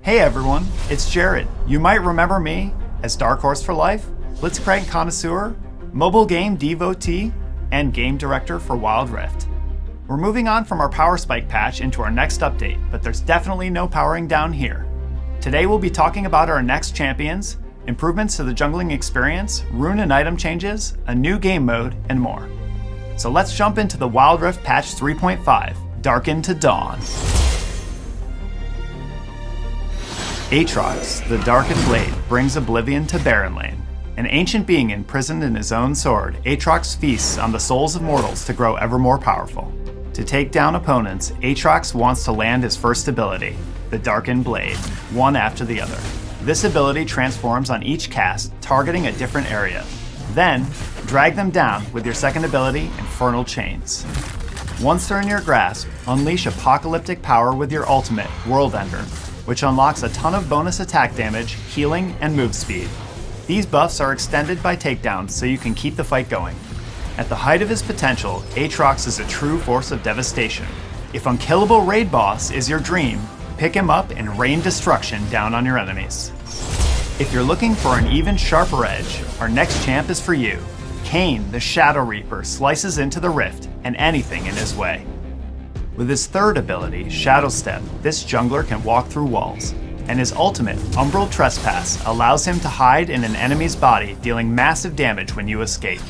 Hey everyone, it's Jared. You might remember me as Dark Horse for Life, Blitzcrank connoisseur, mobile game devotee, and game director for Wild Rift. We're moving on from our power spike patch into our next update, but there's definitely no powering down here. Today we'll be talking about our next champions, improvements to the jungling experience, rune and item changes, a new game mode, and more. So let's jump into the Wild Rift patch 3.5, Darken to Dawn. Aatrox, the Darkened Blade, brings oblivion to Barren Lane. An ancient being imprisoned in his own sword, Aatrox feasts on the souls of mortals to grow ever more powerful. To take down opponents, Aatrox wants to land his first ability, the Darkened Blade, one after the other. This ability transforms on each cast, targeting a different area. Then, drag them down with your second ability, Infernal Chains. Once they're in your grasp, unleash apocalyptic power with your ultimate, World Ender, which unlocks a ton of bonus attack damage, healing, and move speed. These buffs are extended by takedowns so you can keep the fight going. At the height of his potential, Aatrox is a true force of devastation. If Unkillable Raid Boss is your dream, pick him up and rain destruction down on your enemies. If you're looking for an even sharper edge, our next champ is for you. Kayn, the Shadow Reaper, slices into the rift and anything in his way. With his third ability, Shadow Step, this jungler can walk through walls, and his ultimate, Umbral Trespass, allows him to hide in an enemy's body, dealing massive damage when you escape.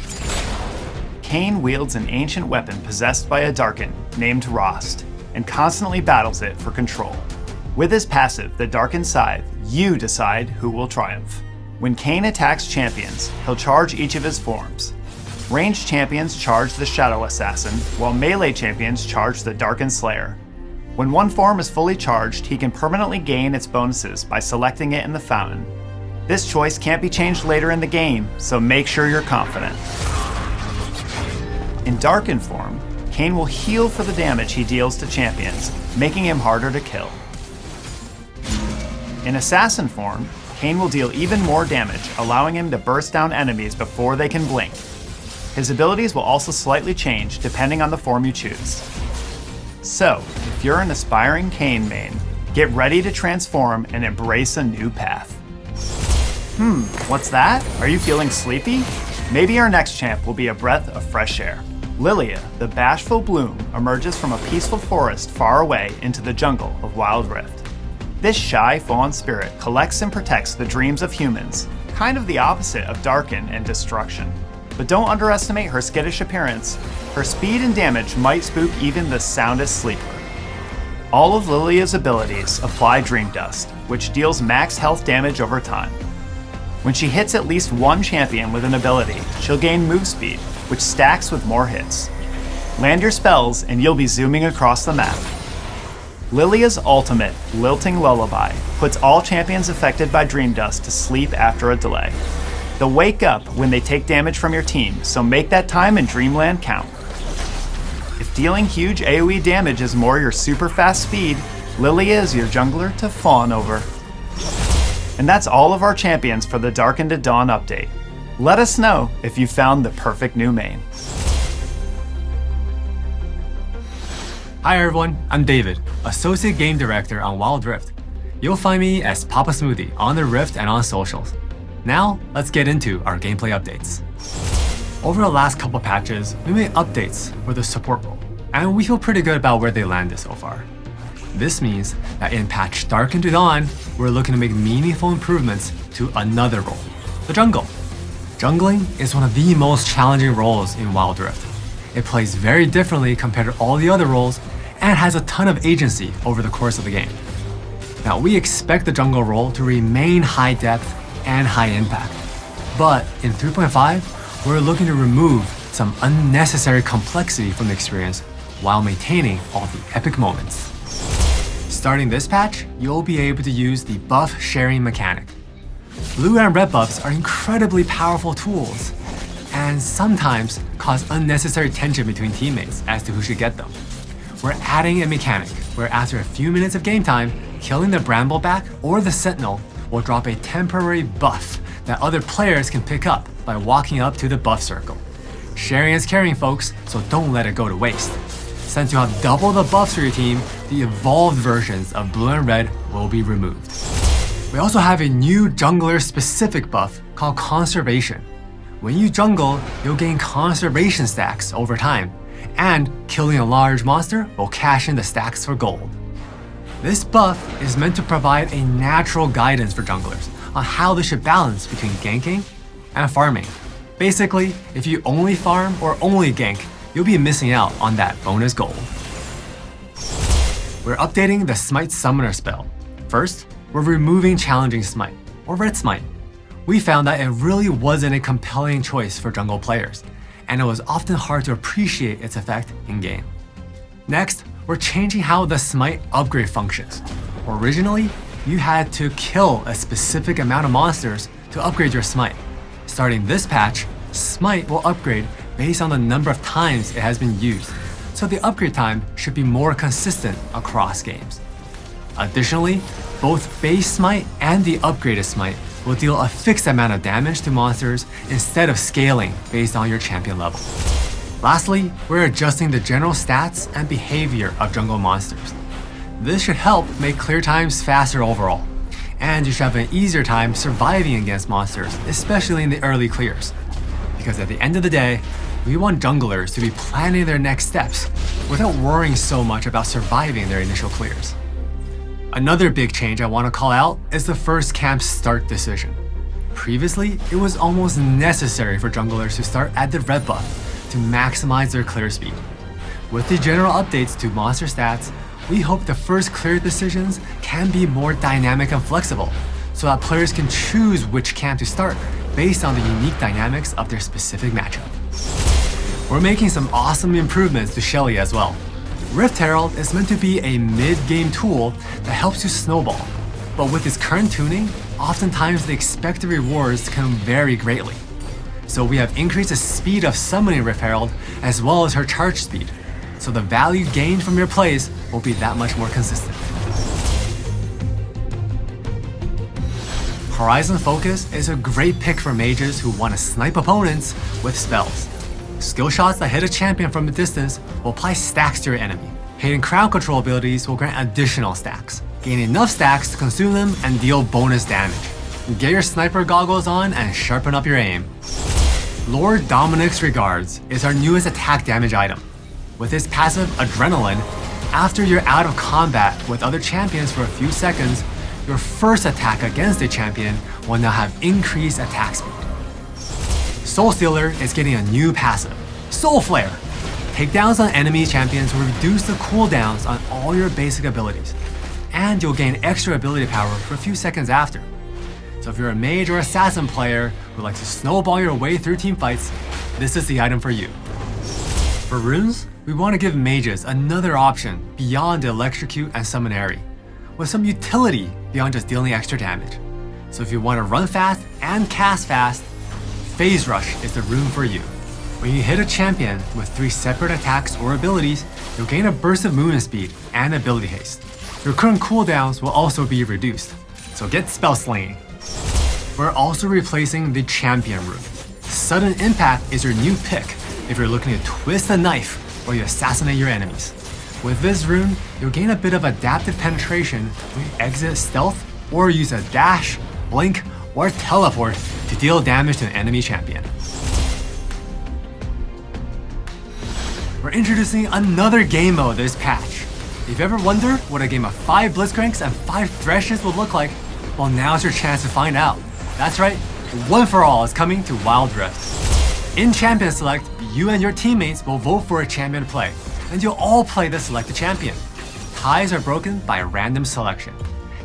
Kayn wields an ancient weapon possessed by a Darkin named Rost, and constantly battles it for control. With his passive, the Darkened Scythe, you decide who will triumph. When Kayn attacks champions, he'll charge each of his forms. Ranged champions charge the Shadow Assassin, while melee champions charge the Darkened Slayer. When one form is fully charged, he can permanently gain its bonuses by selecting it in the fountain. This choice can't be changed later in the game, so make sure you're confident. In Darkened form, Kayn will heal for the damage he deals to champions, making him harder to kill. In Assassin form, Kayn will deal even more damage, allowing him to burst down enemies before they can blink. His abilities will also slightly change depending on the form you choose. So, if you're an aspiring Kayn main, get ready to transform and embrace a new path. What's that? Are you feeling sleepy? Maybe our next champ will be a breath of fresh air. Lilia, the Bashful Bloom, emerges from a peaceful forest far away into the jungle of Wild Rift. This shy fawn spirit collects and protects the dreams of humans, kind of the opposite of Darken and Destruction. But don't underestimate her skittish appearance. Her speed and damage might spook even the soundest sleeper. All of Lilia's abilities apply Dream Dust, which deals max health damage over time. When she hits at least one champion with an ability, she'll gain move speed, which stacks with more hits. Land your spells and you'll be zooming across the map. Lilia's ultimate, Lilting Lullaby, puts all champions affected by Dream Dust to sleep after a delay. They'll wake up when they take damage from your team, so make that time in Dreamland count. If dealing huge AoE damage is more your super fast speed, Lilia is your jungler to fawn over. And that's all of our champions for the Darken to Dawn update. Let us know if you found the perfect new main. Hi everyone, I'm David, Associate Game Director on Wild Rift. You'll find me as Papa Smoothie on the Rift and on socials. Now, let's get into our gameplay updates. Over the last couple patches, we made updates for the support role, and we feel pretty good about where they landed so far. This means that in patch Darken to Dawn, we're looking to make meaningful improvements to another role, the jungle. Jungling is one of the most challenging roles in Wild Rift. It plays very differently compared to all the other roles, and has a ton of agency over the course of the game. Now, we expect the jungle role to remain high depth and high impact. But in 3.5, we're looking to remove some unnecessary complexity from the experience while maintaining all the epic moments. Starting this patch, you'll be able to use the buff sharing mechanic. Blue and red buffs are incredibly powerful tools, and sometimes cause unnecessary tension between teammates as to who should get them. We're adding a mechanic where after a few minutes of game time, killing the Brambleback or the Sentinel will drop a temporary buff that other players can pick up by walking up to the buff circle. Sharing is caring, folks, so don't let it go to waste. since you have double the buffs for your team, the evolved versions of blue and red will be removed. We also have a new jungler-specific buff called Conservation. When you jungle, you'll gain conservation stacks over time, and killing a large monster will cash in the stacks for gold. This buff is meant to provide a natural guidance for junglers on how they should balance between ganking and farming. Basically, if you only farm or only gank, you'll be missing out on that bonus gold. We're updating the Smite Summoner spell. First, we're removing Challenging Smite, or Red Smite. We found that it really wasn't a compelling choice for jungle players, and it was often hard to appreciate its effect in-game. Next, we're changing how the Smite upgrade functions. Originally, you had to kill a specific amount of monsters to upgrade your Smite. Starting this patch, Smite will upgrade based on the number of times it has been used, so the upgrade time should be more consistent across games. Additionally, both base Smite and the upgraded Smite will deal a fixed amount of damage to monsters instead of scaling based on your champion level. Lastly, we're adjusting the general stats and behavior of jungle monsters. This should help make clear times faster overall, and you should have an easier time surviving against monsters, especially in the early clears. Because at the end of the day, we want junglers to be planning their next steps without worrying so much about surviving their initial clears. Another big change I want to call out is the first camp start decision. Previously, it was almost necessary for junglers to start at the red buff to maximize their clear speed. With the general updates to monster stats, we hope the first clear decisions can be more dynamic and flexible, so that players can choose which camp to start based on the unique dynamics of their specific matchup. We're making some awesome improvements to Shelly as well. Rift Herald is meant to be a mid-game tool that helps you snowball, but with its current tuning, oftentimes the expected rewards can vary greatly. So we have increased the speed of summoning Rift Herald as well as her charge speed, so the value gained from your plays will be that much more consistent. Horizon Focus is a great pick for mages who want to snipe opponents with spells. Skill shots that hit a champion from a distance will apply stacks to your enemy. Hidden crowd control abilities will grant additional stacks. Gain enough stacks to consume them and deal bonus damage. Get your sniper goggles on and sharpen up your aim. Lord Dominic's Regards is our newest attack damage item. With his passive Adrenaline, after you're out of combat with other champions for a few seconds, your first attack against a champion will now have increased attack speed. Soul Stealer is getting a new passive, Soul Flare. Takedowns on enemy champions will reduce the cooldowns on all your basic abilities, and you'll gain extra ability power for a few seconds after. So if you're a mage or assassin player who likes to snowball your way through team fights, this is the item for you. For runes, we want to give mages another option beyond the Electrocute and Summon Airy, with some utility beyond just dealing extra damage. So if you want to run fast and cast fast, Phase Rush is the rune for you. When you hit a champion with 3 separate attacks or abilities, you'll gain a burst of movement speed and ability haste. Your current cooldowns will also be reduced, so get spell slinging. We're also replacing the champion rune. Sudden Impact is your new pick if you're looking to twist a knife or you assassinate your enemies. With this rune, you'll gain a bit of adaptive penetration when you exit stealth or use a dash, blink, or teleport to deal damage to an enemy champion. We're introducing another game mode this patch. If you ever wondered what a game of 5 Blitzcranks and 5 Threshes would look like, well, now's your chance to find out. That's right, One for All is coming to Wild Rift. In Champion Select, you and your teammates will vote for a champion to play, and you'll all play the selected champion. Ties are broken by random selection.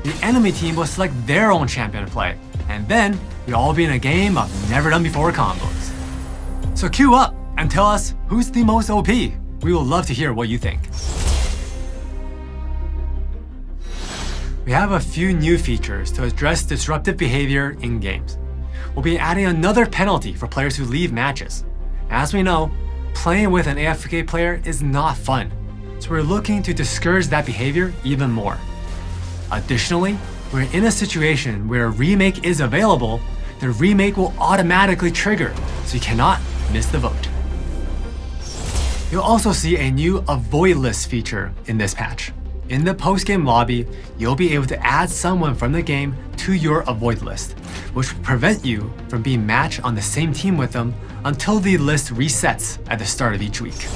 The enemy team will select their own champion to play, and then you'll all be in a game of never-done-before combos. So queue up and tell us who's the most OP. We would love to hear what you think. We have a few new features to address disruptive behavior in games. We'll be adding another penalty for players who leave matches. As we know, playing with an AFK player is not fun, so we're looking to discourage that behavior even more. Additionally, we're in a situation where a remake is available, the remake will automatically trigger, so you cannot miss the vote. You'll also see a new avoid list feature in this patch. In the post-game lobby, you'll be able to add someone from the game to your avoid list, which will prevent you from being matched on the same team with them until the list resets at the start of each week.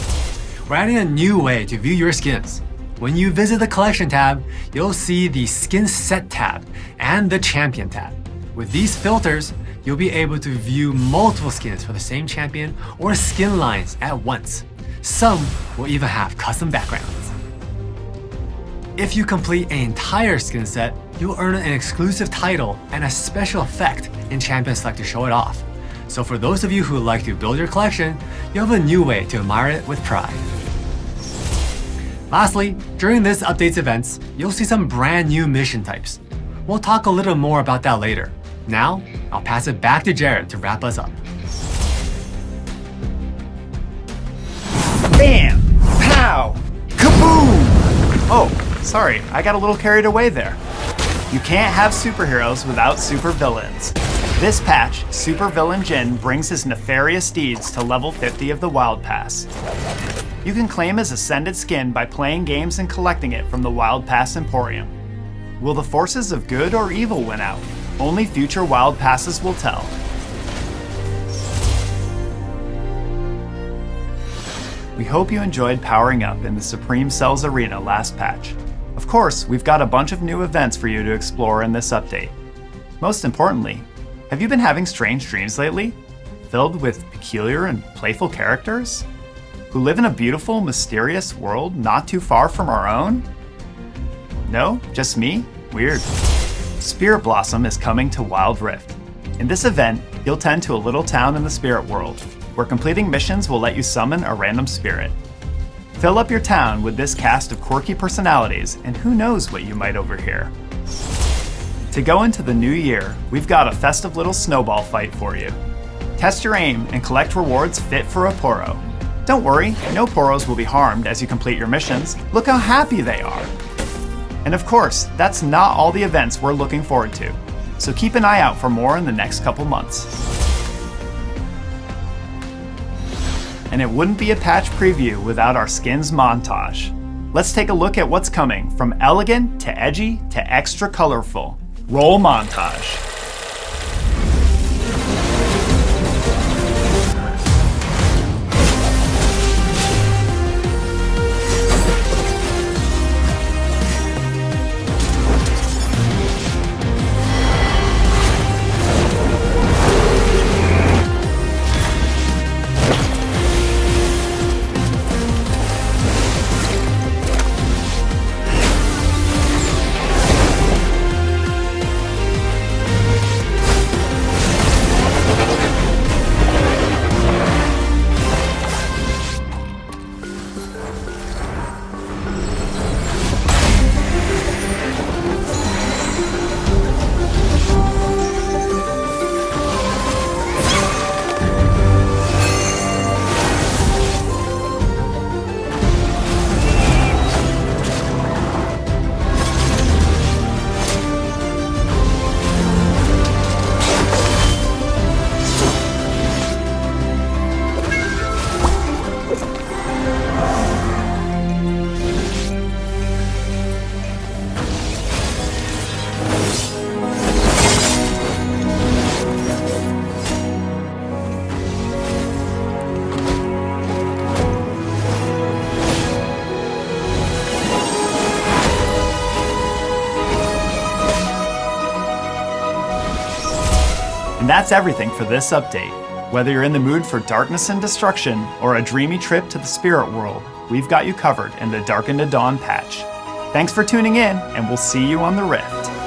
We're adding a new way to view your skins. When you visit the collection tab, you'll see the skin set tab and the champion tab. With these filters, you'll be able to view multiple skins for the same champion or skin lines at once. Some will even have custom backgrounds. If you complete an entire skin set, you'll earn an exclusive title and a special effect in Champion Select to show it off. So for those of you who like to build your collection, you have a new way to admire it with pride. Lastly, during this update's events, you'll see some brand new mission types. We'll talk a little more about that later. Now, I'll pass it back to Jared to wrap us up. Bam! Pow! Kaboom! Oh, sorry, I got a little carried away there. You can't have superheroes without supervillains. This patch, Supervillain Jin brings his nefarious deeds to level 50 of the Wild Pass. You can claim his Ascended skin by playing games and collecting it from the Wild Pass Emporium. Will the forces of good or evil win out? Only future Wild Passes will tell. We hope you enjoyed powering up in the Supreme Cells Arena last patch. Of course, we've got a bunch of new events for you to explore in this update. Most importantly, have you been having strange dreams lately? Filled with peculiar and playful characters? Who live in a beautiful, mysterious world not too far from our own? No? Just me? Weird. Spirit Blossom is coming to Wild Rift. In this event, you'll tend to a little town in the spirit world, where completing missions will let you summon a random spirit. Fill up your town with this cast of quirky personalities, and who knows what you might overhear. To go into the new year, we've got a festive little snowball fight for you. Test your aim and collect rewards fit for a Poro. Don't worry, no Poros will be harmed as you complete your missions. Look how happy they are. And of course, that's not all the events we're looking forward to, so keep an eye out for more in the next couple months. And it wouldn't be a patch preview without our skins montage. Let's take a look at what's coming from elegant to edgy to extra colorful. Roll montage. And that's everything for this update. Whether you're in the mood for darkness and destruction or a dreamy trip to the spirit world, we've got you covered in the Darken to Dawn patch. Thanks for tuning in, and we'll see you on the Rift.